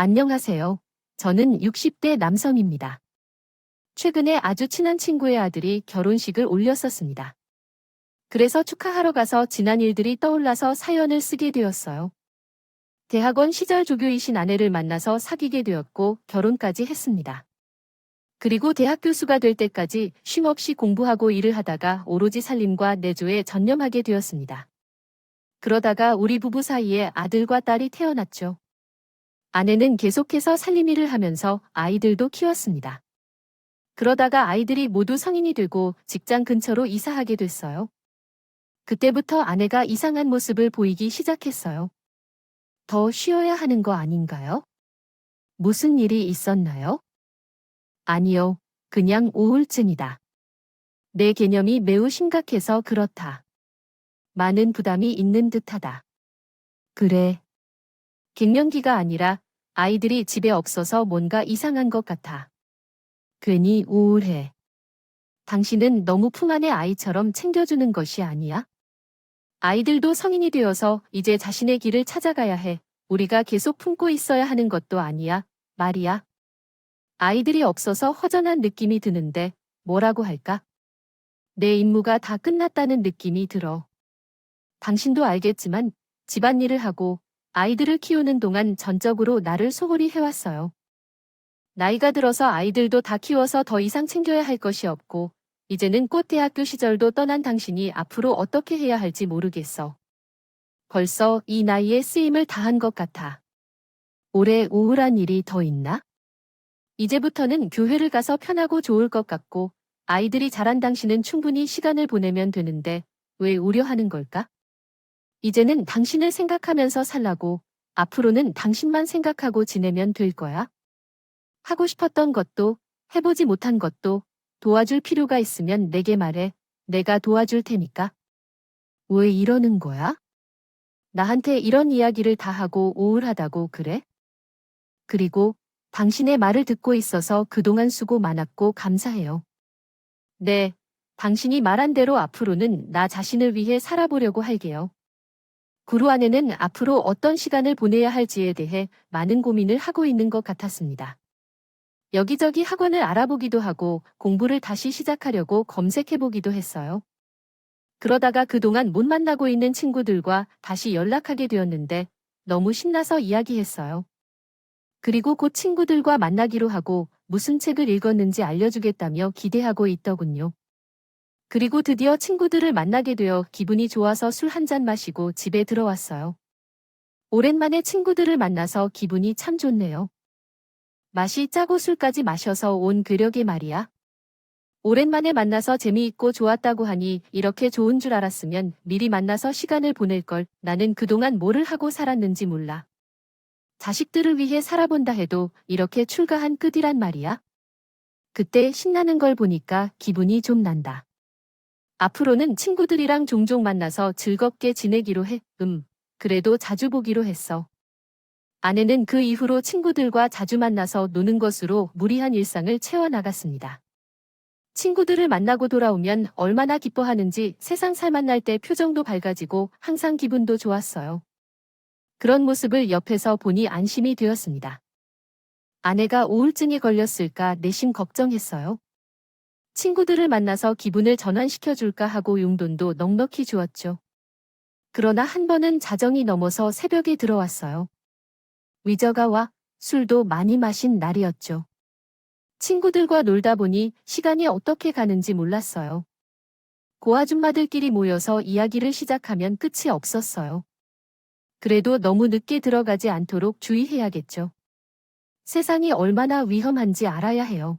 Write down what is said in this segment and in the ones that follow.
안녕하세요. 저는 60대 남성입니다. 최근에 아주 친한 친구의 아들이 결혼식을 올렸었습니다. 그래서 축하하러 가서 지난 일들이 떠올라서 사연을 쓰게 되었어요. 대학원 시절 조교이신 아내를 만나서 사귀게 되었고 결혼까지 했습니다. 그리고 대학 교수가 될 때까지 쉼없이 공부하고 일을 하다가 오로지 살림과 내조에 전념하게 되었습니다. 그러다가 우리 부부 사이에 아들과 딸이 태어났죠. 아내는 계속해서 살림 일을 하면서 아이들도 키웠습니다. 그러다가 아이들이 모두 성인이 되고 직장 근처로 이사하게 됐어요. 그때부터 아내가 이상한 모습을 보이기 시작했어요. 더 쉬어야 하는 거 아닌가요? 무슨 일이 있었나요? 아니요, 그냥 우울증이다. 내 개념이 매우 심각해서 그렇다. 많은 부담이 있는 듯하다. 그래. 갱년기가 아니라 아이들이 집에 없어서 뭔가 이상한 것 같아. 괜히 우울해. 당신은 너무 품 안의 아이처럼 챙겨주는 것이 아니야? 아이들도 성인이 되어서 이제 자신의 길을 찾아가야 해. 우리가 계속 품고 있어야 하는 것도 아니야. 말이야. 아이들이 없어서 허전한 느낌이 드는데 뭐라고 할까? 내 임무가 다 끝났다는 느낌이 들어. 당신도 알겠지만 집안일을 하고 아이들을 키우는 동안 전적으로 나를 소홀히 해왔어요. 나이가 들어서 아이들도 다 키워서 더 이상 챙겨야 할 것이 없고 이제는 곧 대학교 시절도 떠난 당신이 앞으로 어떻게 해야 할지 모르겠어. 벌써 이 나이에 쓰임을 다한 것 같아. 올해 우울한 일이 더 있나? 이제부터는 교회를 가서 편하고 좋을 것 같고 아이들이 자란 당신은 충분히 시간을 보내면 되는데 왜 우려하는 걸까? 이제는 당신을 생각하면서 살라고 앞으로는 당신만 생각하고 지내면 될 거야. 하고 싶었던 것도 해보지 못한 것도 도와줄 필요가 있으면 내게 말해. 내가 도와줄 테니까. 왜 이러는 거야? 나한테 이런 이야기를 다 하고 우울하다고 그래? 그리고 당신의 말을 듣고 있어서 그동안 수고 많았고 감사해요. 네, 당신이 말한 대로 앞으로는 나 자신을 위해 살아보려고 할게요. 구루 아내는 앞으로 어떤 시간을 보내야 할지에 대해 많은 고민을 하고 있는 것 같았습니다. 여기저기 학원을 알아보기도 하고 공부를 다시 시작하려고 검색해보기도 했어요. 그러다가 그동안 못 만나고 있는 친구들과 다시 연락하게 되었는데 너무 신나서 이야기했어요. 그리고 곧 친구들과 만나기로 하고 무슨 책을 읽었는지 알려주겠다며 기대하고 있더군요. 그리고 드디어 친구들을 만나게 되어 기분이 좋아서 술 한 잔 마시고 집에 들어왔어요. 오랜만에 친구들을 만나서 기분이 참 좋네요. 맛이 짜고 술까지 마셔서 온 괴력의 말이야. 오랜만에 만나서 재미있고 좋았다고 하니 이렇게 좋은 줄 알았으면 미리 만나서 시간을 보낼 걸. 나는 그동안 뭐를 하고 살았는지 몰라. 자식들을 위해 살아본다 해도 이렇게 출가한 끝이란 말이야. 그때 신나는 걸 보니까 기분이 좀 난다. 앞으로는 친구들이랑 종종 만나서 즐겁게 지내기로 해. 그래도 자주 보기로 했어. 아내는 그 이후로 친구들과 자주 만나서 노는 것으로 무리한 일상을 채워나갔습니다. 친구들을 만나고 돌아오면 얼마나 기뻐하는지 세상 살 만날 때 표정도 밝아지고 항상 기분도 좋았어요. 그런 모습을 옆에서 보니 안심이 되었습니다. 아내가 우울증에 걸렸을까 내심 걱정했어요. 친구들을 만나서 기분을 전환시켜줄까 하고 용돈도 넉넉히 주었죠. 그러나 한 번은 자정이 넘어서 새벽에 들어왔어요. 위저가 와 술도 많이 마신 날이었죠. 친구들과 놀다 보니 시간이 어떻게 가는지 몰랐어요. 고아줌마들끼리 모여서 이야기를 시작하면 끝이 없었어요. 그래도 너무 늦게 들어가지 않도록 주의해야겠죠. 세상이 얼마나 위험한지 알아야 해요.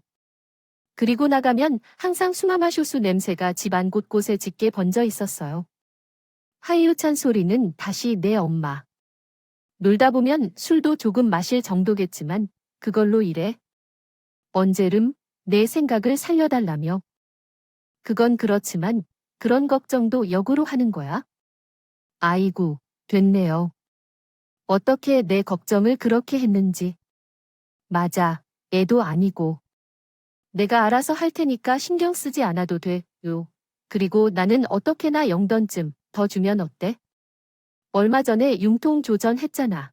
그리고 나가면 항상 수마마쇼수 냄새가 집안 곳곳에 짙게 번져 있었어요. 하이우찬 소리는 다시 내 엄마. 놀다 보면 술도 조금 마실 정도겠지만 그걸로 이래. 언제름 내 생각을 살려달라며. 그건 그렇지만 그런 걱정도 역으로 하는 거야? 아이고, 됐네요. 어떻게 내 걱정을 그렇게 했는지. 맞아, 애도 아니고. 내가 알아서 할 테니까 신경 쓰지 않아도 돼, 요. 그리고 나는 어떻게나 영던쯤 더 주면 어때? 얼마 전에 융통 조전했잖아.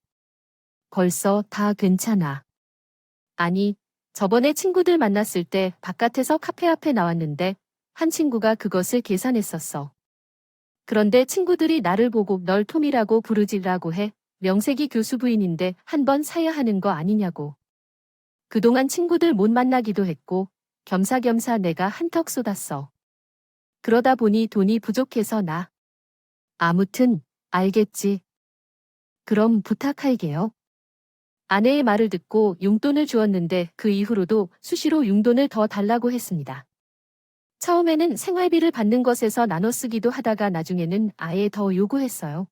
벌써 다 괜찮아. 아니, 저번에 친구들 만났을 때 바깥에서 카페 앞에 나왔는데 한 친구가 그것을 계산했었어. 그런데 친구들이 나를 보고 널 톰이라고 부르지라고 해. 명색이 교수 부인인데 한 번 사야 하는 거 아니냐고. 그동안 친구들 못 만나기도 했고 겸사겸사 내가 한턱 쏟았어. 그러다 보니 돈이 부족해서 나. 아무튼 알겠지. 그럼 부탁할게요. 아내의 말을 듣고 용돈을 주었는데 그 이후로도 수시로 용돈을 더 달라고 했습니다. 처음에는 생활비를 받는 것에서 나눠 쓰기도 하다가 나중에는 아예 더 요구했어요.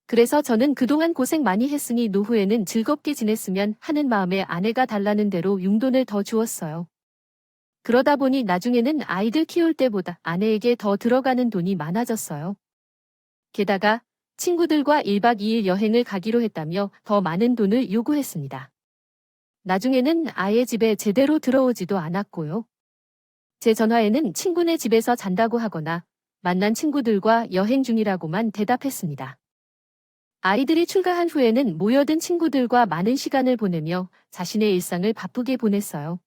그래서 저는 그동안 고생 많이 했으니 노후에는 즐겁게 지냈으면 하는 마음에 아내가 달라는 대로 용돈을 더 주었어요. 그러다 보니 나중에는 아이들 키울 때보다 아내에게 더 들어가는 돈이 많아졌어요. 게다가 친구들과 1박 2일 여행을 가기로 했다며 더 많은 돈을 요구했습니다. 나중에는 아예 집에 제대로 들어오지도 않았고요. 제 전화에는 친구네 집에서 잔다고 하거나 만난 친구들과 여행 중이라고만 대답했습니다. 아이들이 출가한 후에는 모여든 친구들과 많은 시간을 보내며 자신의 일상을 바쁘게 보냈어요.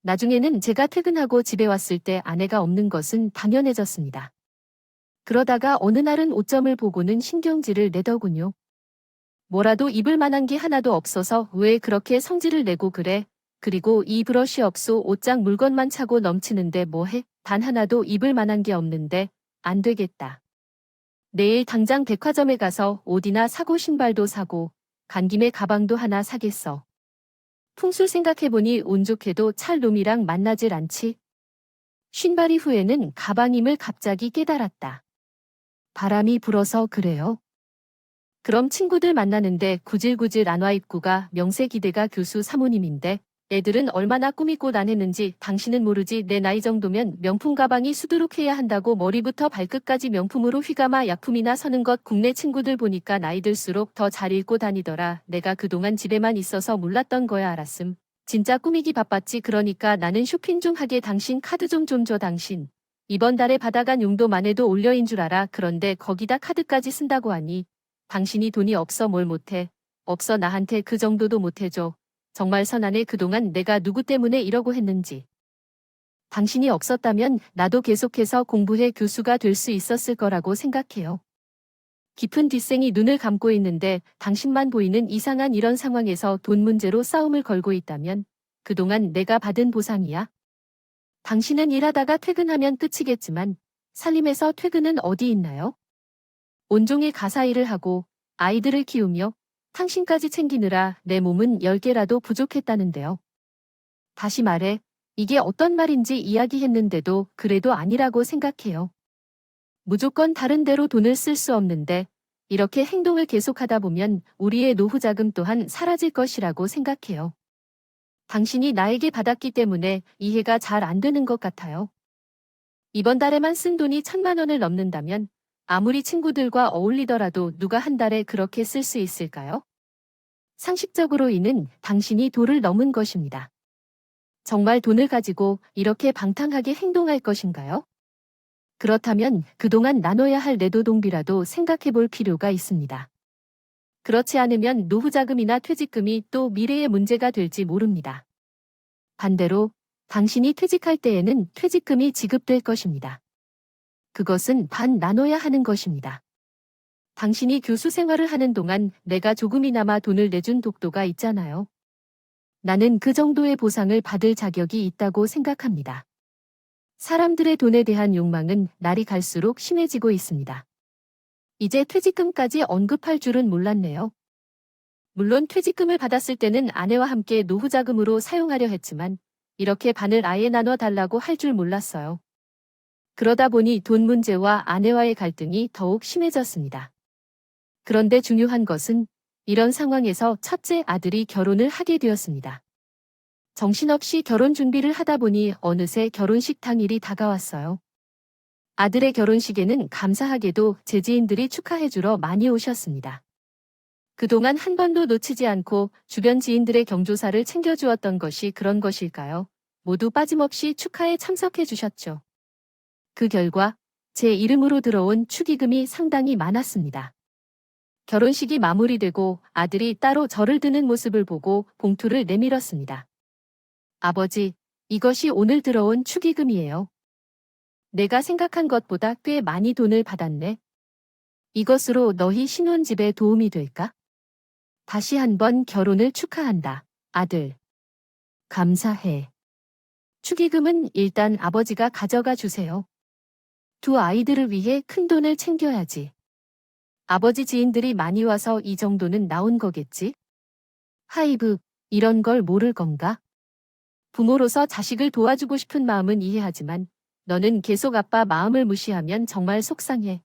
나중에는 제가 퇴근하고 집에 왔을 때 아내가 없는 것은 당연해졌습니다. 그러다가 어느 날은 옷점을 보고는 신경질을 내더군요. 뭐라도 입을 만한 게 하나도 없어서 왜 그렇게 성질을 내고 그래? 그리고 이 브러쉬 없소 옷장 물건만 차고 넘치는데 뭐해? 단 하나도 입을 만한 게 없는데 안 되겠다. 내일 당장 백화점에 가서 옷이나 사고 신발도 사고 간 김에 가방도 하나 사겠어. 풍술 생각해보니 운 좋게도 찰 놈이랑 만나질 않지. 쉰발 이후에는 가방임을 갑자기 깨달았다. 바람이 불어서 그래요. 그럼 친구들 만나는데 구질구질 안 와 입구가 명색이대가 교수 사모님인데 애들은 얼마나 꾸미고 다녔는지 당신은 모르지. 내 나이 정도면 명품 가방이 수두룩해야 한다고 머리부터 발끝까지 명품으로 휘감아 약품이나 서는 것 국내 친구들 보니까 나이 들수록 더 잘 입고 다니더라. 내가 그동안 집에만 있어서 몰랐던 거야. 알았음. 진짜 꾸미기 바빴지. 그러니까 나는 쇼핑 좀 하게. 당신 카드 좀 줘. 당신. 이번 달에 받아간 용도만 해도 올려인 줄 알아. 그런데 거기다 카드까지 쓴다고 하니 당신이 돈이 없어 뭘 못해. 없어 나한테 그 정도도 못해줘. 정말 선하네. 그동안 내가 누구 때문에 이러고 했는지. 당신이 없었다면 나도 계속해서 공부해 교수가 될 수 있었을 거라고 생각해요. 깊은 뒷생이 눈을 감고 있는데 당신만 보이는 이상한 이런 상황에서 돈 문제로 싸움을 걸고 있다면 그동안 내가 받은 보상이야. 당신은 일하다가 퇴근하면 끝이겠지만 살림에서 퇴근은 어디 있나요? 온종일 가사 일을 하고 아이들을 키우며 당신까지 챙기느라 내 몸은 10개라도 부족했다는데요. 다시 말해, 이게 어떤 말인지 이야기했는데도 그래도 아니라고 생각해요. 무조건 다른 데로 돈을 쓸 수 없는데 이렇게 행동을 계속하다 보면 우리의 노후 자금 또한 사라질 것이라고 생각해요. 당신이 나에게 받았기 때문에 이해가 잘 안 되는 것 같아요. 이번 달에만 쓴 돈이 1,000만 원을 넘는다면 아무리 친구들과 어울리더라도 누가 한 달에 그렇게 쓸 수 있을까요? 상식적으로 이는 당신이 도를 넘은 것입니다. 정말 돈을 가지고 이렇게 방탕하게 행동할 것인가요? 그렇다면 그동안 나눠야 할 내도동비라도 생각해 볼 필요가 있습니다. 그렇지 않으면 노후자금이나 퇴직금이 또 미래의 문제가 될지 모릅니다. 반대로 당신이 퇴직할 때에는 퇴직금이 지급될 것입니다. 그것은 반 나눠야 하는 것입니다. 당신이 교수 생활을 하는 동안 내가 조금이나마 돈을 내준 독도가 있잖아요. 나는 그 정도의 보상을 받을 자격이 있다고 생각합니다. 사람들의 돈에 대한 욕망은 날이 갈수록 심해지고 있습니다. 이제 퇴직금까지 언급할 줄은 몰랐네요. 물론 퇴직금을 받았을 때는 아내와 함께 노후자금으로 사용하려 했지만 이렇게 반을 아예 나눠 달라고 할 줄 몰랐어요. 그러다 보니 돈 문제와 아내와의 갈등이 더욱 심해졌습니다. 그런데 중요한 것은 이런 상황에서 첫째 아들이 결혼을 하게 되었습니다. 정신없이 결혼 준비를 하다 보니 어느새 결혼식 당일이 다가왔어요. 아들의 결혼식에는 감사하게도 제 지인들이 축하해주러 많이 오셨습니다. 그동안 한 번도 놓치지 않고 주변 지인들의 경조사를 챙겨주었던 것이 그런 것일까요? 모두 빠짐없이 축하에 참석해 주셨죠. 그 결과 제 이름으로 들어온 축의금이 상당히 많았습니다. 결혼식이 마무리되고 아들이 따로 절을 드는 모습을 보고 봉투를 내밀었습니다. 아버지, 이것이 오늘 들어온 축의금이에요. 내가 생각한 것보다 꽤 많이 돈을 받았네. 이것으로 너희 신혼집에 도움이 될까? 다시 한번 결혼을 축하한다, 아들. 감사해. 축의금은 일단 아버지가 가져가 주세요. 두 아이들을 위해 큰돈을 챙겨야지. 아버지 지인들이 많이 와서 이 정도는 나온 거겠지? 하이브, 이런 걸 모를 건가? 부모로서 자식을 도와주고 싶은 마음은 이해하지만 너는 계속 아빠 마음을 무시하면 정말 속상해.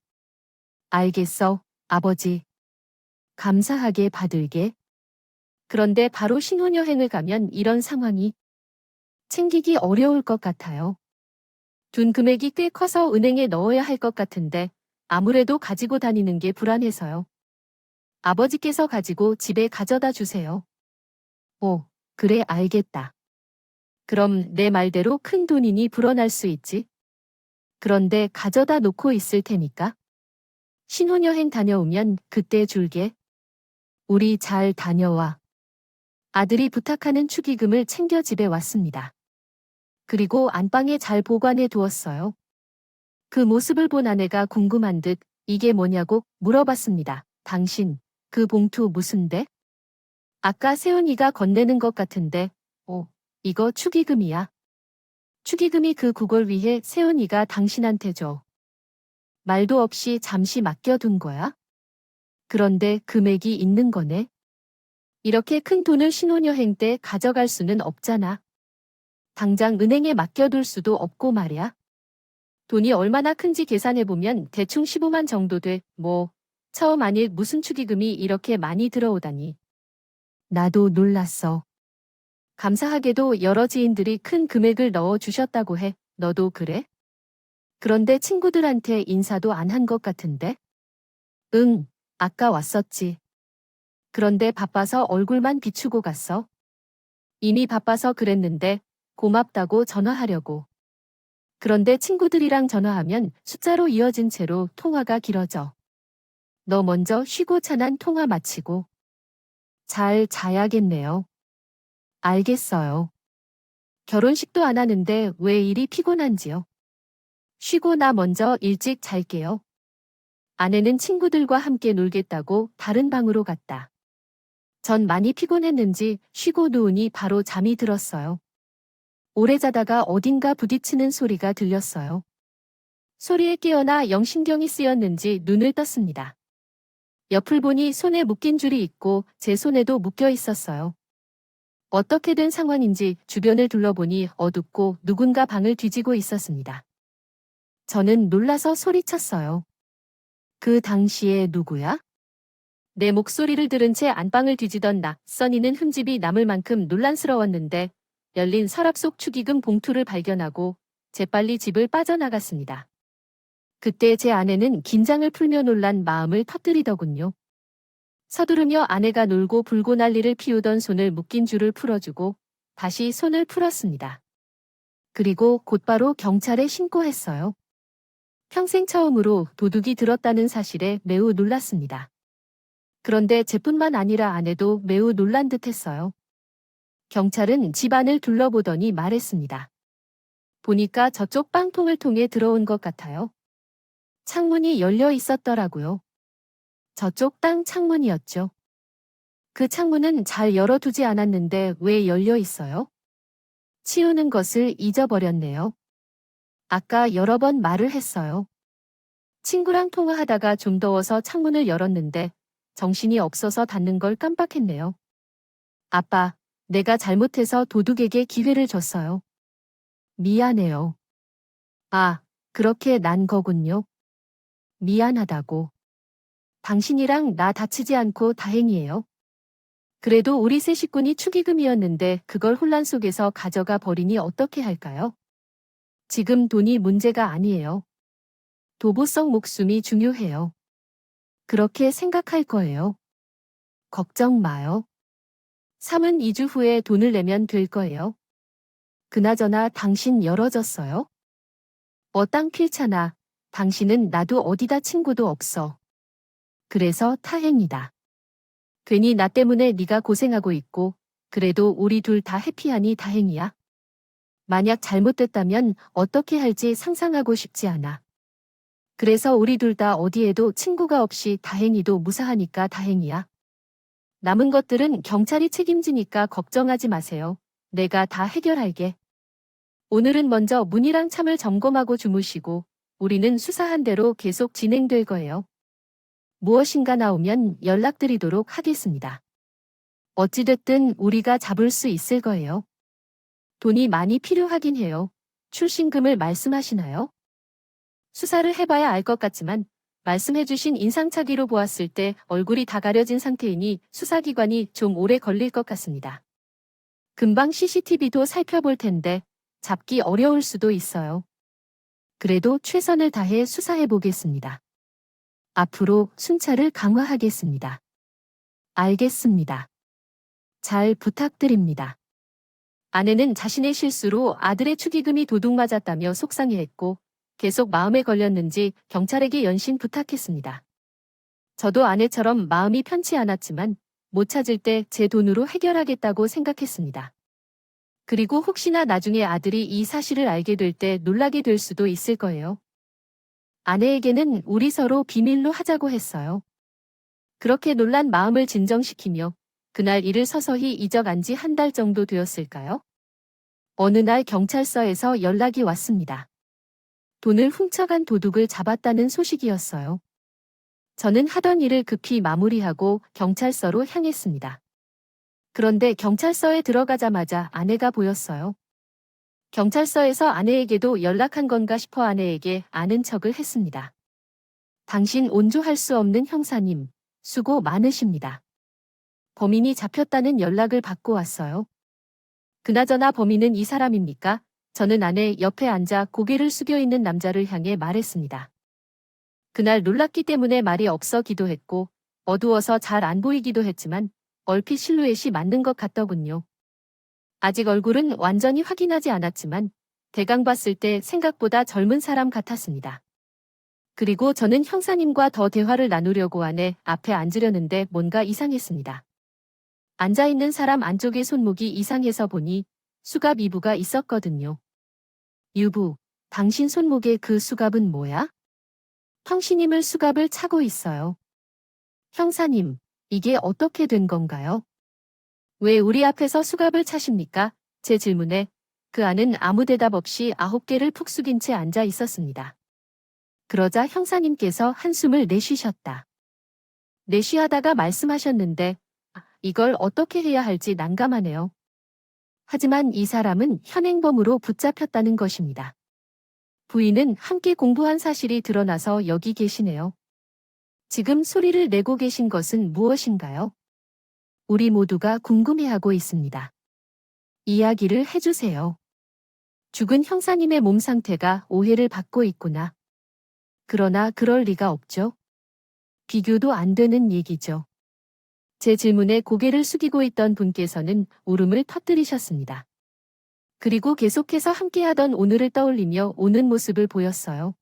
알겠어, 아버지. 감사하게 받을게. 그런데 바로 신혼여행을 가면 이런 상황이 챙기기 어려울 것 같아요. 둔 금액이 꽤 커서 은행에 넣어야 할 것 같은데 아무래도 가지고 다니는 게 불안해서요. 아버지께서 가지고 집에 가져다 주세요. 오, 그래 알겠다. 그럼 내 말대로 큰 돈이니 불어날 수 있지. 그런데 가져다 놓고 있을 테니까. 신혼여행 다녀오면 그때 줄게. 우리 잘 다녀와. 아들이 부탁하는 축의금을 챙겨 집에 왔습니다. 그리고 안방에 잘 보관해 두었어요. 그 모습을 본 아내가 궁금한 듯 이게 뭐냐고 물어봤습니다. 당신, 그 봉투 무슨데? 아까 세훈이가 건네는 것 같은데, 이거 축의금이야. 축의금이 그 국을 위해 세훈이가 당신한테 줘. 말도 없이 잠시 맡겨둔 거야? 그런데 금액이 있는 거네. 이렇게 큰 돈을 신혼여행 때 가져갈 수는 없잖아. 당장 은행에 맡겨둘 수도 없고 말이야. 돈이 얼마나 큰지 계산해보면 대충 15만 정도 돼. 처음 아닐 무슨 축의금이 이렇게 많이 들어오다니. 나도 놀랐어. 감사하게도 여러 지인들이 큰 금액을 넣어주셨다고 해. 너도 그래? 그런데 친구들한테 인사도 안 한 것 같은데? 응, 아까 왔었지. 그런데 바빠서 얼굴만 비추고 갔어. 이미 바빠서 그랬는데 고맙다고 전화하려고. 그런데 친구들이랑 전화하면 숫자로 이어진 채로 통화가 길어져. 너 먼저 쉬고 찬한 통화 마치고. 잘 자야겠네요. 알겠어요. 결혼식도 안 하는데 왜 이리 피곤한지요? 쉬고 나 먼저 일찍 잘게요. 아내는 친구들과 함께 놀겠다고 다른 방으로 갔다. 전 많이 피곤했는지 쉬고 누우니 바로 잠이 들었어요. 오래 자다가 어딘가 부딪히는 소리가 들렸어요. 소리에 깨어나 영신경이 쓰였는지 눈을 떴습니다. 옆을 보니 손에 묶인 줄이 있고 제 손에도 묶여 있었어요. 어떻게 된 상황인지 주변을 둘러보니 어둡고 누군가 방을 뒤지고 있었습니다. 저는 놀라서 소리쳤어요. 그 당시에 누구야? 내 목소리를 들은 채 안방을 뒤지던 써니는 흠집이 남을 만큼 논란스러웠는데 열린 서랍 속 축의금 봉투를 발견하고 재빨리 집을 빠져나갔습니다. 그때 제 아내는 긴장을 풀며 놀란 마음을 터뜨리더군요. 서두르며 아내가 놀고 불고 난리를 피우던 손을 묶인 줄을 풀어주고 다시 손을 풀었습니다. 그리고 곧바로 경찰에 신고했어요. 평생 처음으로 도둑이 들었다는 사실에 매우 놀랐습니다. 그런데 제뿐만 아니라 아내도 매우 놀란 듯 했어요. 경찰은 집안을 둘러보더니 말했습니다. 보니까 저쪽 빵통을 통해 들어온 것 같아요. 창문이 열려 있었더라고요. 저쪽 땅 창문이었죠. 그 창문은 잘 열어두지 않았는데 왜 열려 있어요? 치우는 것을 잊어버렸네요. 아까 여러 번 말을 했어요. 친구랑 통화하다가 좀 더워서 창문을 열었는데 정신이 없어서 닫는 걸 깜빡했네요. 아빠, 내가 잘못해서 도둑에게 기회를 줬어요. 미안해요. 아, 그렇게 난 거군요. 미안하다고. 당신이랑 나 다치지 않고 다행이에요. 그래도 우리 세 식구니 축의금이었는데 그걸 혼란 속에서 가져가 버리니 어떻게 할까요? 지금 돈이 문제가 아니에요. 도보성 목숨이 중요해요. 그렇게 생각할 거예요. 걱정 마요. 3은 2주 후에 돈을 내면 될 거예요. 그나저나 당신 열어줬어요? 땅 필잖아. 당신은 나도 어디다 친구도 없어. 그래서 다행이다. 괜히 나 때문에 네가 고생하고 있고 그래도 우리 둘 다 해피하니 다행이야. 만약 잘못됐다면 어떻게 할지 상상하고 싶지 않아. 그래서 우리 둘 다 어디에도 친구가 없이 다행히도 무사하니까 다행이야. 남은 것들은 경찰이 책임지니까 걱정하지 마세요. 내가 다 해결할게. 오늘은 먼저 문이랑 참을 점검하고 주무시고 우리는 수사한 대로 계속 진행될 거예요. 무엇인가 나오면 연락드리도록 하겠습니다. 어찌됐든 우리가 잡을 수 있을 거예요. 돈이 많이 필요하긴 해요. 출신금을 말씀하시나요? 수사를 해봐야 알 것 같지만 말씀해주신 인상착의로 보았을 때 얼굴이 다 가려진 상태이니 수사기관이 좀 오래 걸릴 것 같습니다. 금방 CCTV도 살펴볼 텐데 잡기 어려울 수도 있어요. 그래도 최선을 다해 수사해 보겠습니다. 앞으로 순찰을 강화하겠습니다. 알겠습니다. 잘 부탁드립니다. 아내는 자신의 실수로 아들의 축의금이 도둑맞았다며 속상해했고 계속 마음에 걸렸는지 경찰에게 연신 부탁했습니다. 저도 아내처럼 마음이 편치 않았지만 못 찾을 때 제 돈으로 해결하겠다고 생각했습니다. 그리고 혹시나 나중에 아들이 이 사실을 알게 될 때 놀라게 될 수도 있을 거예요. 아내에게는 우리 서로 비밀로 하자고 했어요. 그렇게 놀란 마음을 진정시키며 그날 일을 서서히 잊어간 지 한 달 정도 되었을까요? 어느 날 경찰서에서 연락이 왔습니다. 돈을 훔쳐간 도둑을 잡았다는 소식이었어요. 저는 하던 일을 급히 마무리하고 경찰서로 향했습니다. 그런데 경찰서에 들어가자마자 아내가 보였어요. 경찰서에서 아내에게도 연락한 건가 싶어 아내에게 아는 척을 했습니다. 당신 온조할 수 없는 형사님, 수고 많으십니다. 범인이 잡혔다는 연락을 받고 왔어요. 그나저나 범인은 이 사람입니까? 저는 아내 옆에 앉아 고개를 숙여 있는 남자를 향해 말했습니다. 그날 놀랐기 때문에 말이 없어기도 했고 어두워서 잘 안 보이기도 했지만 얼핏 실루엣이 맞는 것 같더군요. 아직 얼굴은 완전히 확인하지 않았지만 대강 봤을 때 생각보다 젊은 사람 같았습니다. 그리고 저는 형사님과 더 대화를 나누려고 아내 앞에 앉으려는데 뭔가 이상했습니다. 앉아있는 사람 안쪽에 손목이 이상해서 보니 수갑 이부가 있었거든요. 유부, 당신 손목에 그 수갑은 뭐야? 형씨님을 수갑을 차고 있어요. 형사님, 이게 어떻게 된 건가요? 왜 우리 앞에서 수갑을 차십니까? 제 질문에 그 안은 아무 대답 없이 9개를 푹 숙인 채 앉아 있었습니다. 그러자 형사님께서 한숨을 내쉬셨다. 내쉬하다가 말씀하셨는데 이걸 어떻게 해야 할지 난감하네요. 하지만 이 사람은 현행범으로 붙잡혔다는 것입니다. 부인은 함께 공부한 사실이 드러나서 여기 계시네요. 지금 소리를 내고 계신 것은 무엇인가요? 우리 모두가 궁금해하고 있습니다. 이야기를 해주세요. 죽은 형사님의 몸 상태가 오해를 받고 있구나. 그러나 그럴 리가 없죠. 비교도 안 되는 얘기죠. 제 질문에 고개를 숙이고 있던 분께서는 울음을 터뜨리셨습니다. 그리고 계속해서 함께하던 오늘을 떠올리며 우는 모습을 보였어요.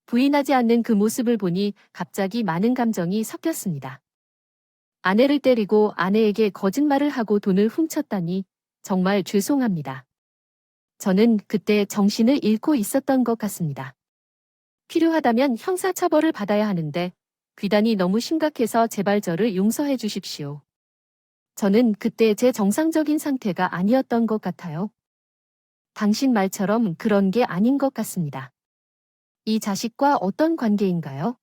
부인하지 않는 그 모습을 보니 갑자기 많은 감정이 섞였습니다. 아내를 때리고 아내에게 거짓말을 하고 돈을 훔쳤다니 정말 죄송합니다. 저는 그때 정신을 잃고 있었던 것 같습니다. 필요하다면 형사처벌을 받아야 하는데 귀단이 너무 심각해서 제발 저를 용서해 주십시오. 저는 그때 제 정상적인 상태가 아니었던 것 같아요. 당신 말처럼 그런 게 아닌 것 같습니다. 이 자식과 어떤 관계인가요?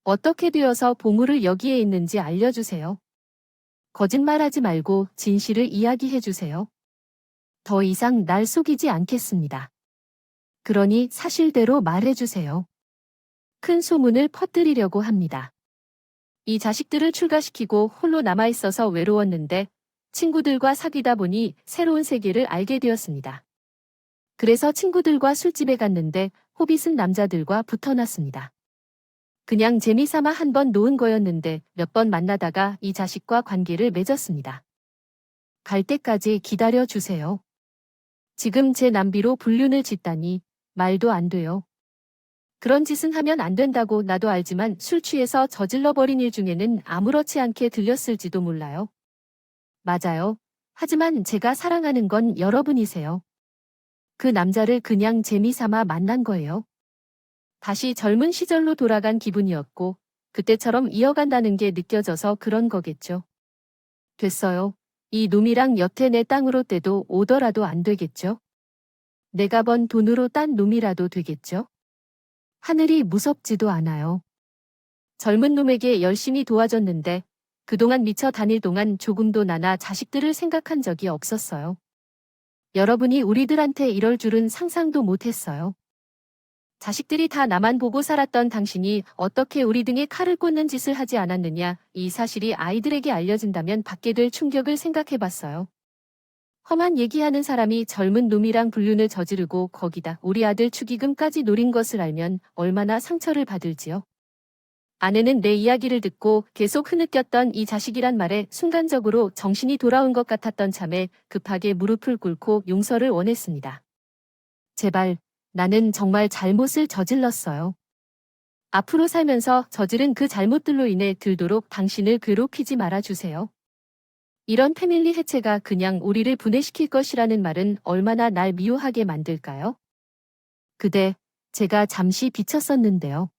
어떻게 되어서 보물을 여기에 있는지 알려주세요. 거짓말하지 말고 진실을 이야기해 주세요. 더 이상 날 속이지 않겠습니다. 그러니 사실대로 말해주세요. 큰 소문을 퍼뜨리려고 합니다. 이 자식들을 출가시키고 홀로 남아있어서 외로웠는데 친구들과 사귀다 보니 새로운 세계를 알게 되었습니다. 그래서 친구들과 술집에 갔는데 호빗은 남자들과 붙어놨습니다. 그냥 재미삼아 한 번 놓은 거였는데 몇 번 만나다가 이 자식과 관계를 맺었습니다. 갈 때까지 기다려 주세요. 지금 제 남비로 불륜을 짓다니 말도 안 돼요. 그런 짓은 하면 안 된다고 나도 알지만 술 취해서 저질러버린 일 중에는 아무렇지 않게 들렸을지도 몰라요. 맞아요. 하지만 제가 사랑하는 건 여러분이세요. 그 남자를 그냥 재미삼아 만난 거예요. 다시 젊은 시절로 돌아간 기분이었고, 그때처럼 이어간다는 게 느껴져서 그런 거겠죠. 됐어요. 이 놈이랑 여태 내 땅으로 떼도 오더라도 안 되겠죠? 내가 번 돈으로 딴 놈이라도 되겠죠? 하늘이 무섭지도 않아요. 젊은 놈에게 열심히 도와줬는데 그동안 미쳐 다닐 동안 조금도 나나 자식들을 생각한 적이 없었어요. 여러분이 우리들한테 이럴 줄은 상상도 못했어요. 자식들이 다 나만 보고 살았던 당신이 어떻게 우리 등에 칼을 꽂는 짓을 하지 않았느냐, 이 사실이 아이들에게 알려진다면 받게 될 충격을 생각해봤어요. 험한 얘기하는 사람이 젊은 놈이랑 불륜을 저지르고 거기다 우리 아들 축의금까지 노린 것을 알면 얼마나 상처를 받을지요. 아내는 내 이야기를 듣고 계속 흐느꼈던 이 자식이란 말에 순간적으로 정신이 돌아온 것 같았던 참에 급하게 무릎을 꿇고 용서를 원했습니다. 제발, 나는 정말 잘못을 저질렀어요. 앞으로 살면서 저지른 그 잘못들로 인해 들도록 당신을 괴롭히지 말아주세요. 이런 패밀리 해체가 그냥 우리를 분해시킬 것이라는 말은 얼마나 날 미워하게 만들까요? 그대, 제가 잠시 비쳤었는데요.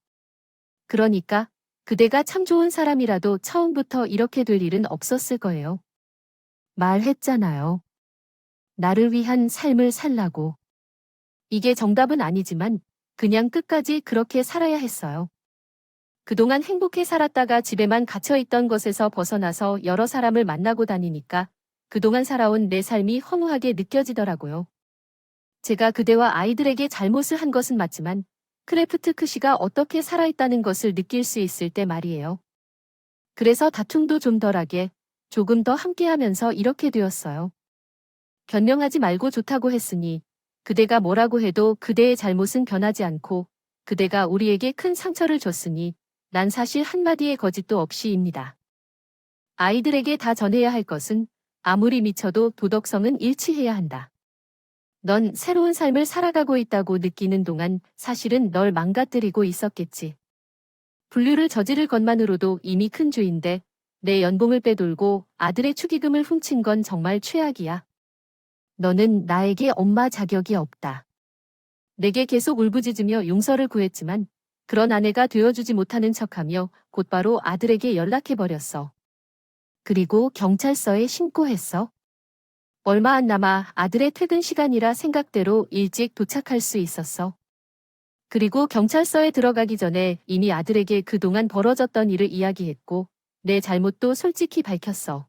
그러니까 그대가 참 좋은 사람이라도 처음부터 이렇게 될 일은 없었을 거예요. 말했잖아요. 나를 위한 삶을 살라고. 이게 정답은 아니지만 그냥 끝까지 그렇게 살아야 했어요. 그동안 행복해 살았다가 집에만 갇혀있던 것에서 벗어나서 여러 사람을 만나고 다니니까 그동안 살아온 내 삶이 허무하게 느껴지더라고요. 제가 그대와 아이들에게 잘못을 한 것은 맞지만 크래프트크 씨가 어떻게 살아있다는 것을 느낄 수 있을 때 말이에요. 그래서 다툼도 좀 덜하게 조금 더 함께하면서 이렇게 되었어요. 변명하지 말고 좋다고 했으니 그대가 뭐라고 해도 그대의 잘못은 변하지 않고 그대가 우리에게 큰 상처를 줬으니 난 사실 한마디의 거짓도 없이입니다. 아이들에게 다 전해야 할 것은 아무리 미쳐도 도덕성은 일치해야 한다. 넌 새로운 삶을 살아가고 있다고 느끼는 동안 사실은 널 망가뜨리고 있었겠지. 불륜을 저지를 것만으로도 이미 큰 죄인데 내 연봉을 빼돌고 아들의 축의금을 훔친 건 정말 최악이야. 너는 나에게 엄마 자격이 없다. 내게 계속 울부짖으며 용서를 구했지만 그런 아내가 되어주지 못하는 척하며 곧바로 아들에게 연락해버렸어. 그리고 경찰서에 신고했어. 얼마 안 남아 아들의 퇴근 시간이라 생각대로 일찍 도착할 수 있었어. 그리고 경찰서에 들어가기 전에 이미 아들에게 그동안 벌어졌던 일을 이야기했고 내 잘못도 솔직히 밝혔어.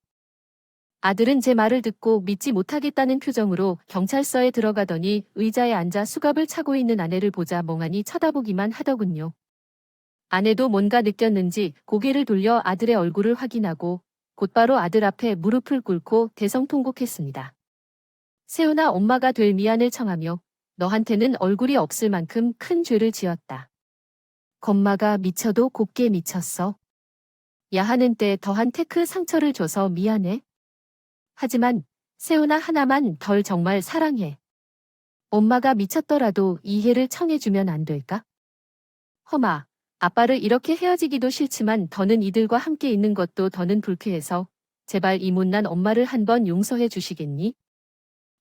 아들은 제 말을 듣고 믿지 못하겠다는 표정으로 경찰서에 들어가더니 의자에 앉아 수갑을 차고 있는 아내를 보자 멍하니 쳐다보기만 하더군요. 아내도 뭔가 느꼈는지 고개를 돌려 아들의 얼굴을 확인하고 곧바로 아들 앞에 무릎을 꿇고 대성통곡했습니다. 세훈아, 엄마가 될 미안을 청하며 너한테는 얼굴이 없을 만큼 큰 죄를 지었다. 겁마가 미쳐도 곱게 미쳤어. 야하는 때 더한 테크 상처를 줘서 미안해. 하지만 세훈아, 하나만 덜 정말 사랑해. 엄마가 미쳤더라도 이해를 청해주면 안 될까? 험아, 아빠를 이렇게 헤어지기도 싫지만 더는 이들과 함께 있는 것도 더는 불쾌해서 제발 이 못난 엄마를 한번 용서해 주시겠니?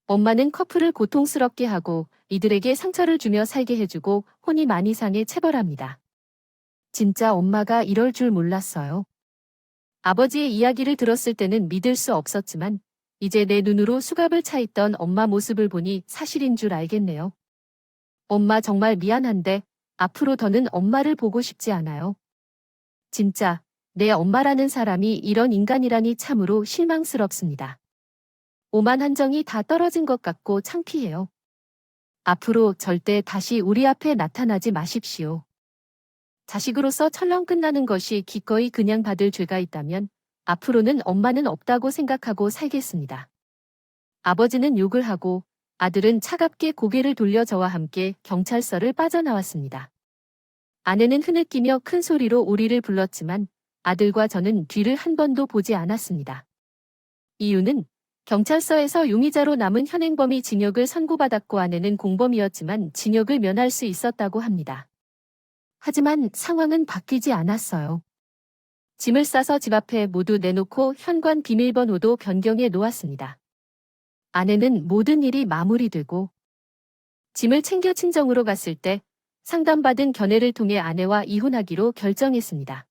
엄마는 커플을 고통스럽게 하고 이들에게 상처를 주며 살게 해주고 혼이 많이 상해 체벌합니다. 진짜 엄마가 이럴 줄 몰랐어요. 아버지의 이야기를 들었을 때는 믿을 수 없었지만 이제 내 눈으로 수갑을 차 있던 엄마 모습을 보니 사실인 줄 알겠네요. 엄마 정말 미안한데 앞으로 더는 엄마를 보고 싶지 않아요. 진짜 내 엄마라는 사람이 이런 인간이라니 참으로 실망스럽습니다. 오만 한정이 다 떨어진 것 같고 창피해요. 앞으로 절대 다시 우리 앞에 나타나지 마십시오. 자식으로서 철렁 끝나는 것이 기꺼이 그냥 받을 죄가 있다면 앞으로는 엄마는 없다고 생각하고 살겠습니다. 아버지는 욕을 하고 아들은 차갑게 고개를 돌려 저와 함께 경찰서를 빠져나왔습니다. 아내는 흐느끼며 큰 소리로 우리를 불렀지만 아들과 저는 뒤를 한 번도 보지 않았습니다. 이유는 경찰서에서 용의자로 남은 현행범이 징역을 선고받았고 아내는 공범이었지만 징역을 면할 수 있었다고 합니다. 하지만 상황은 바뀌지 않았어요. 짐을 싸서 집 앞에 모두 내놓고 현관 비밀번호도 변경해 놓았습니다. 아내는 모든 일이 마무리되고 짐을 챙겨 친정으로 갔을 때 상담받은 견해를 통해 아내와 이혼하기로 결정했습니다.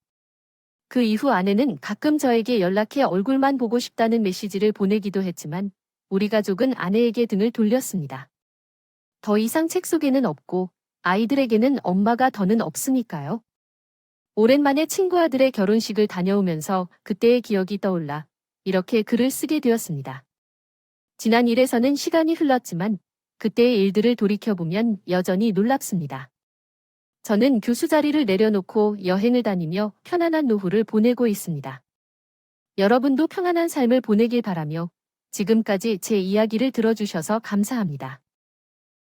그 이후 아내는 가끔 저에게 연락해 얼굴만 보고 싶다는 메시지를 보내기도 했지만 우리 가족은 아내에게 등을 돌렸습니다. 더 이상 책 속에는 없고 아이들에게는 엄마가 더는 없으니까요. 오랜만에 친구 아들의 결혼식을 다녀오면서 그때의 기억이 떠올라 이렇게 글을 쓰게 되었습니다. 지난 일에서는 시간이 흘렀지만 그때의 일들을 돌이켜보면 여전히 놀랍습니다. 저는 교수 자리를 내려놓고 여행을 다니며 편안한 노후를 보내고 있습니다. 여러분도 평안한 삶을 보내길 바라며 지금까지 제 이야기를 들어주셔서 감사합니다.